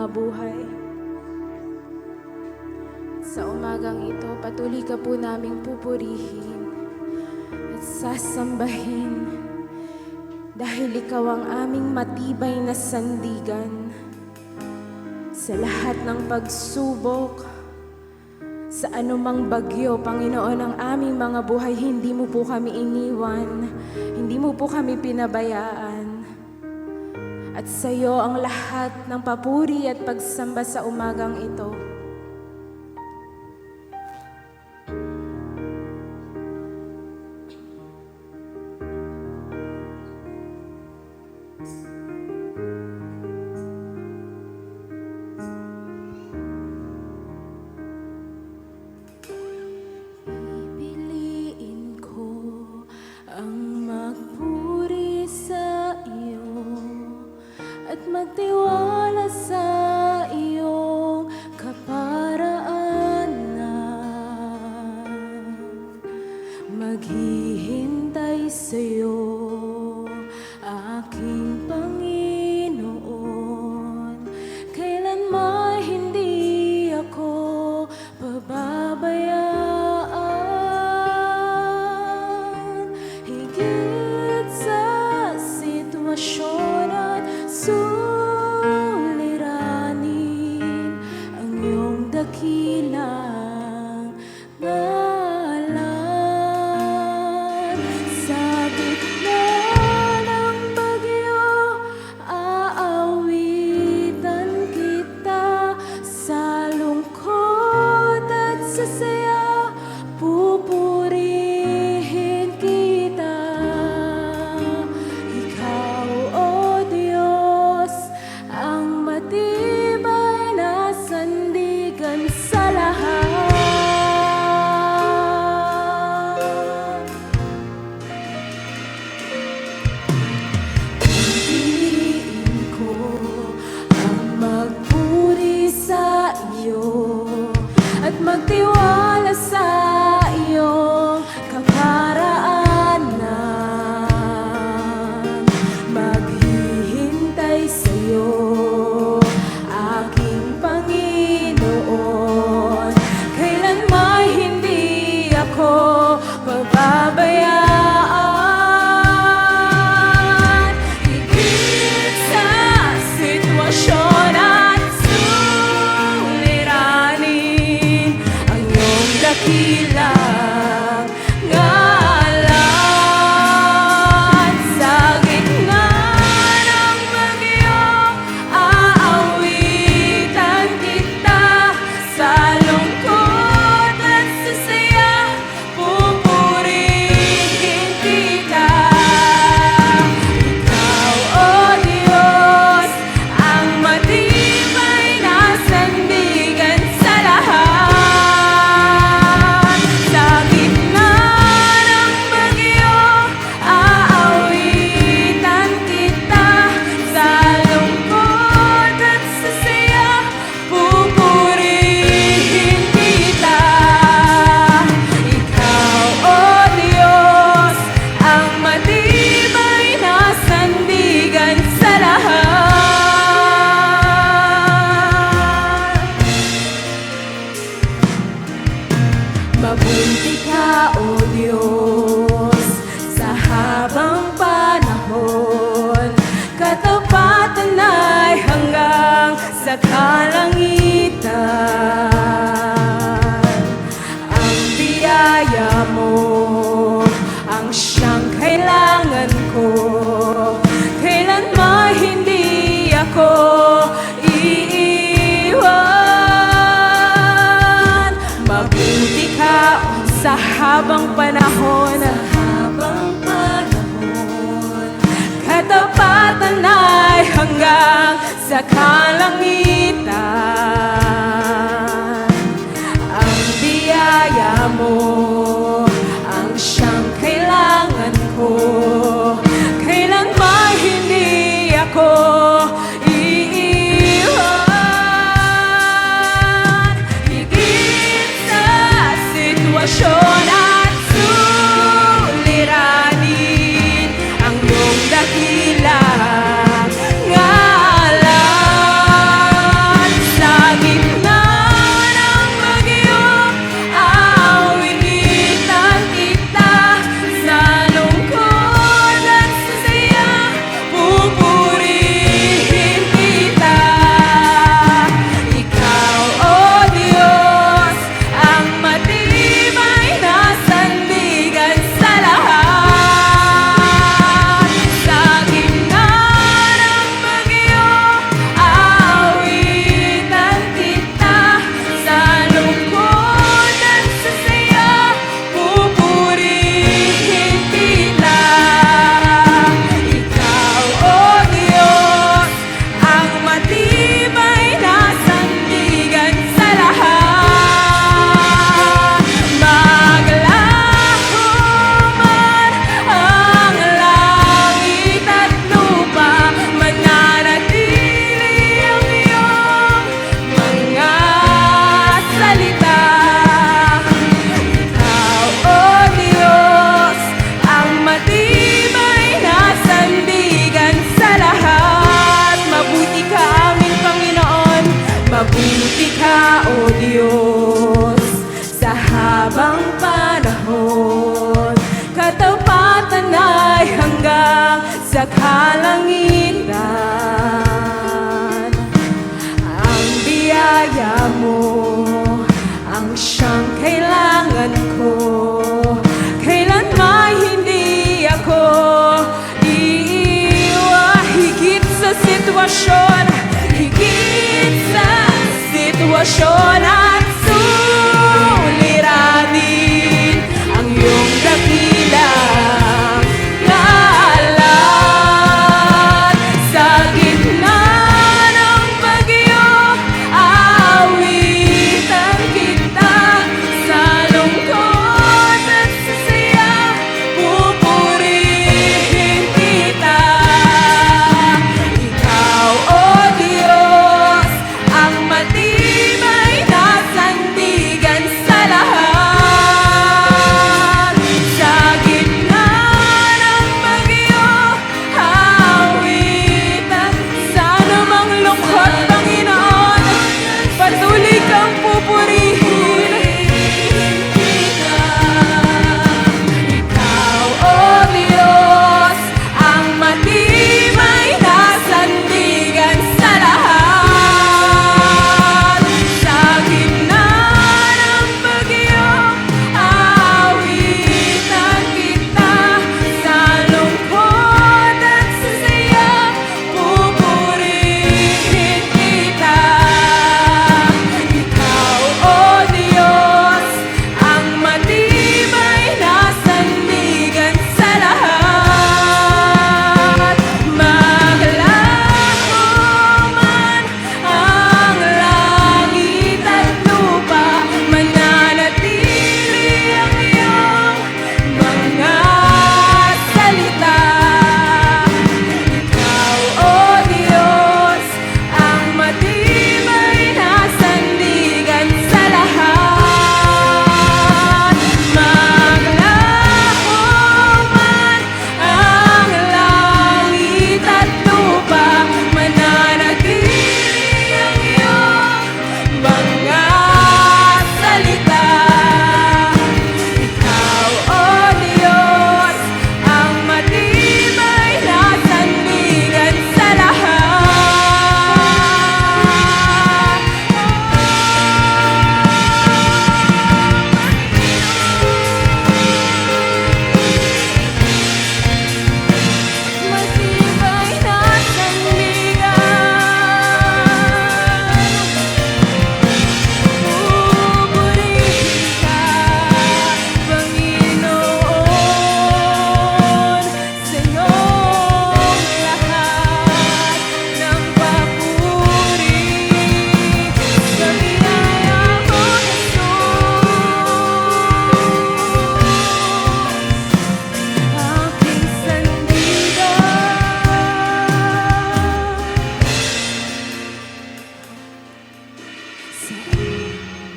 mga buhay. Sa umagang ito, patuloy ka po naming pupurihin at sasambahin dahil ikaw ang aming matibay na sandigan. Sa lahat ng pagsubok, sa anumang bagyo, Panginoon, ang aming mga buhay, hindi mo po kami iniwan, hindi mo po kami pinabayaan. At sa iyo ang lahat ng papuri at pagsamba sa umagang ito. Magtiwala sa iyong kaparaanan, maghihintay sa iyo, aking Panginoon. Kailanman hindi ako pababayaan, higit sa sitwasyon at suliranin ang iyong dakilang ngalan. Sa gitna ng bagyo, aawitan kita. Sa lungkot at sa saya, pupurihin kita. Ikaw, O Diyos, ang matibay na sandigan sa lahat. Pipiliin ko ang magpuri sa iyo at magtiwala sa iyong kaparaanan, maghihintay sa iyo, aking Panginoon. Kailanman hindi ako pababayaan, higit sa sitwasyon at suliranin ang iyong dakilang ngalan. Sa gitna ng bagyo, aawitan kita. Sa lungkot at sa saya, pupurihin kita. Ikaw, O Diyos, ang matibay na sandigan sa lahat. Sa gitna ng bagyo, aawitan kita. Sa lungkot at sa saya, pupurihin kita. Ikaw, O Diyos, ang matibay na sandigan sa lahat. Mabuti ka, O Diyos, sa habang panahon. Katapatan ay hanggang sa kalangitan. Ang biyaya mo ang siyang kailangan ko. Kailanman hindi ako iiwan. Mabuti ka sa habang panahon. Katapatan ay hanggang sa kalangitan. Ang biyaya mo ang siyang kailangan ko. Kailanman hindi ako iiwan, higit sa sitwasyon at suliranin ang iyong dakilang ngalan. Mabuti ka, O Diyos, sa habang panahon. Katapatan ay hanggang sa kalangitan. Ang biyaya mo ang siyang kailangan ko. Kailanman hindi ako iiwan. Higit sa sitwasyon, higit sa sitwasyon at suliranin, ang iyong dakilang ngalan. Sa gitna ng bagyo, aawitan kita. Sa lungkot at sa saya, pupurihin kita. Ikaw, O Diyos, ang matibay na sandigan sa lahat. Sa gitna ng bagyo, aawitan. Sa anumang lungkot, Panginoon, patuloy kang pupurihin. Ikaw, O Diyos, ang matibay na sandigan sa lahat. Sa gitna ng bagyo, aawitan kita. Sa lungkot at sa saya, pupurihin kita. Ikaw, O Diyos, ang matibay na sandigan sa lahat. Maglaho man ang langit at lupa, mananatili ang iyong mga salita. Ikaw, O Diyos, ang matibay na sandigan sa lahat. Maglaho man ang langit at lupa, mananatili ang iyong mga salita. Ikaw, O Diyos, ang matibay na sandigan sa lahat. Matibay na sandigan, pupurihin ka, Panginoon, sa iyong lahat ng papuri. Sa biyaya mo, Jesus, aking sandigan. Saan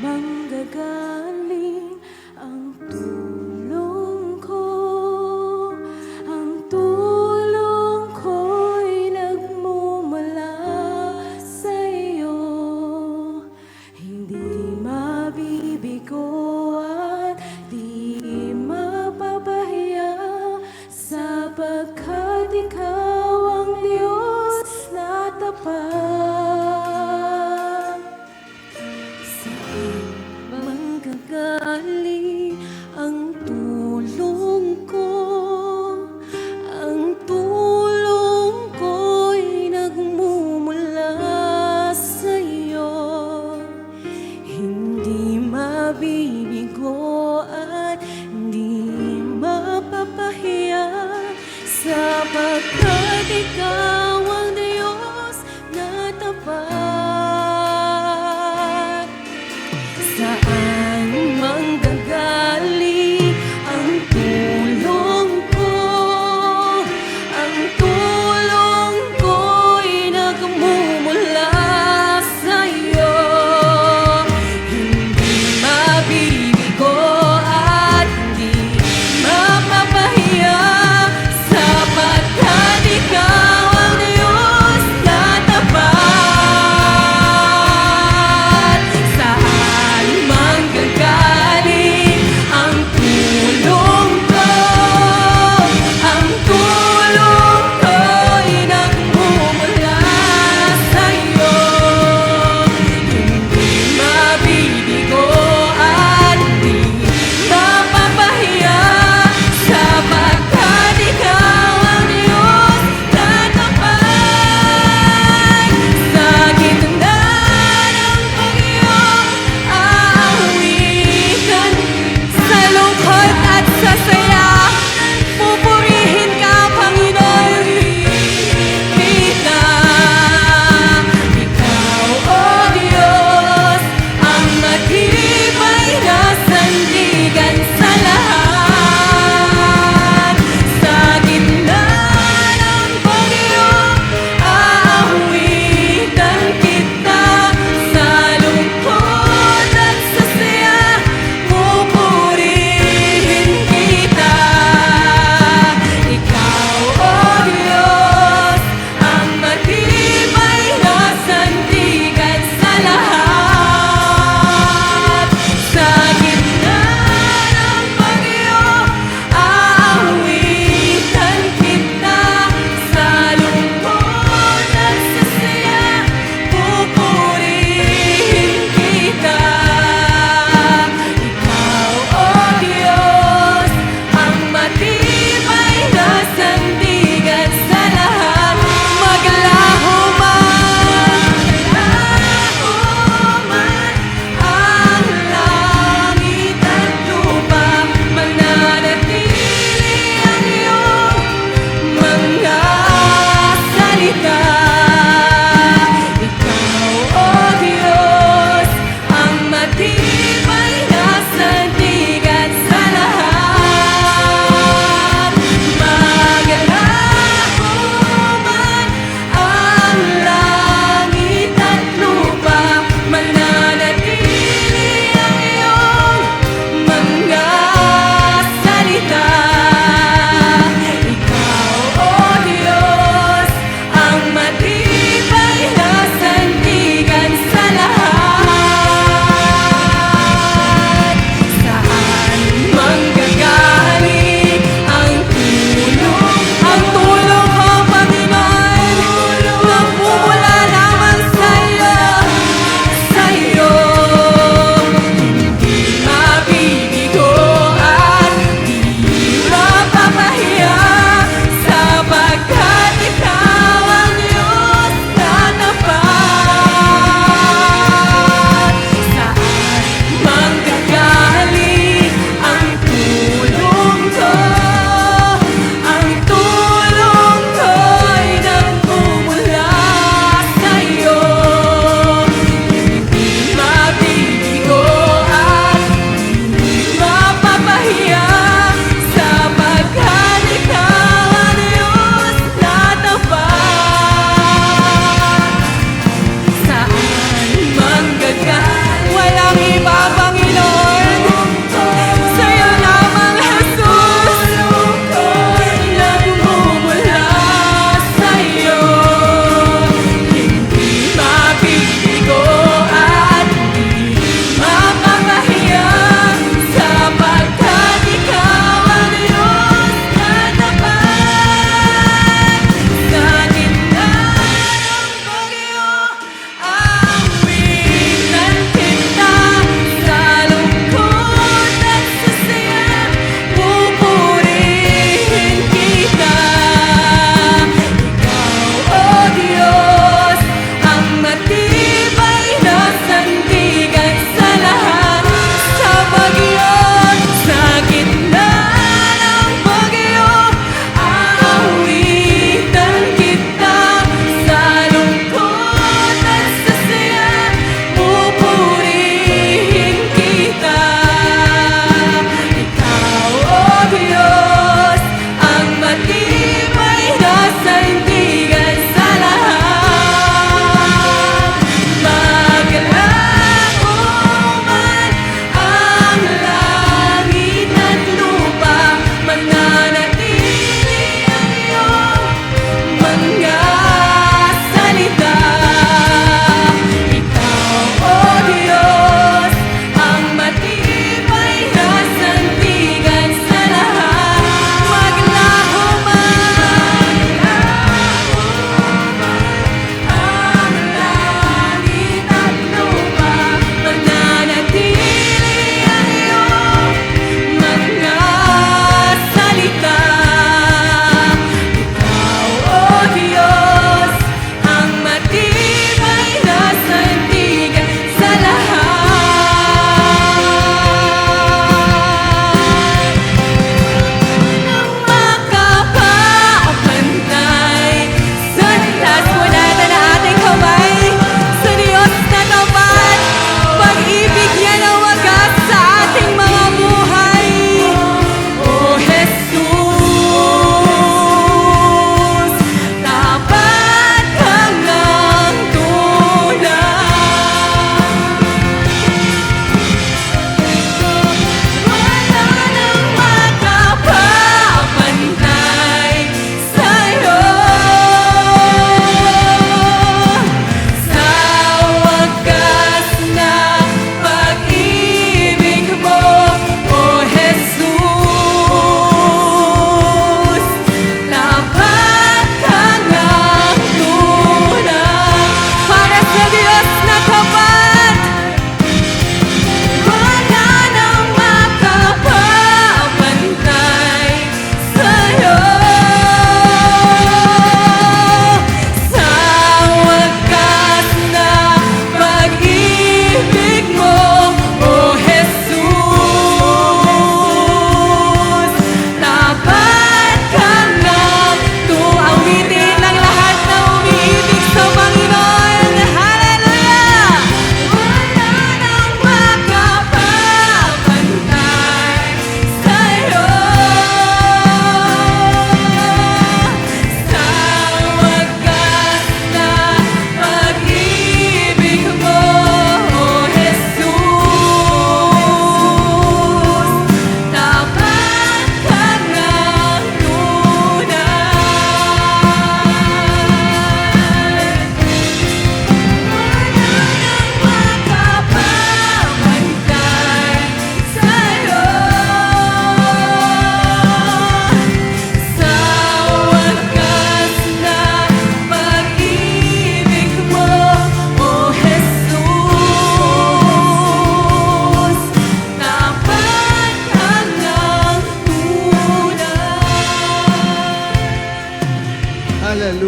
manggagaling ang tulong ko? Ang tulong ko'y nagmumula sa iyo. Hindi mabibigo at di mapapahiya, sapagkat ikaw ang Diyos na tapat. Saan manggagaling ang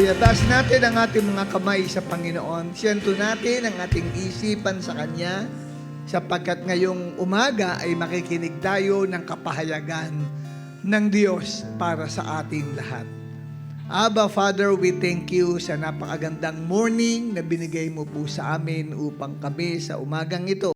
Hallelujah. Taas natin ang ating mga kamay sa Panginoon. Siyento natin ang ating isipan sa Kanya sapagkat ngayong umaga ay makikinig tayo ng kapahayagan ng Diyos para sa ating lahat. Abba, Father, we thank you sa napakagandang morning na binigay mo po sa amin upang kami sa umagang ito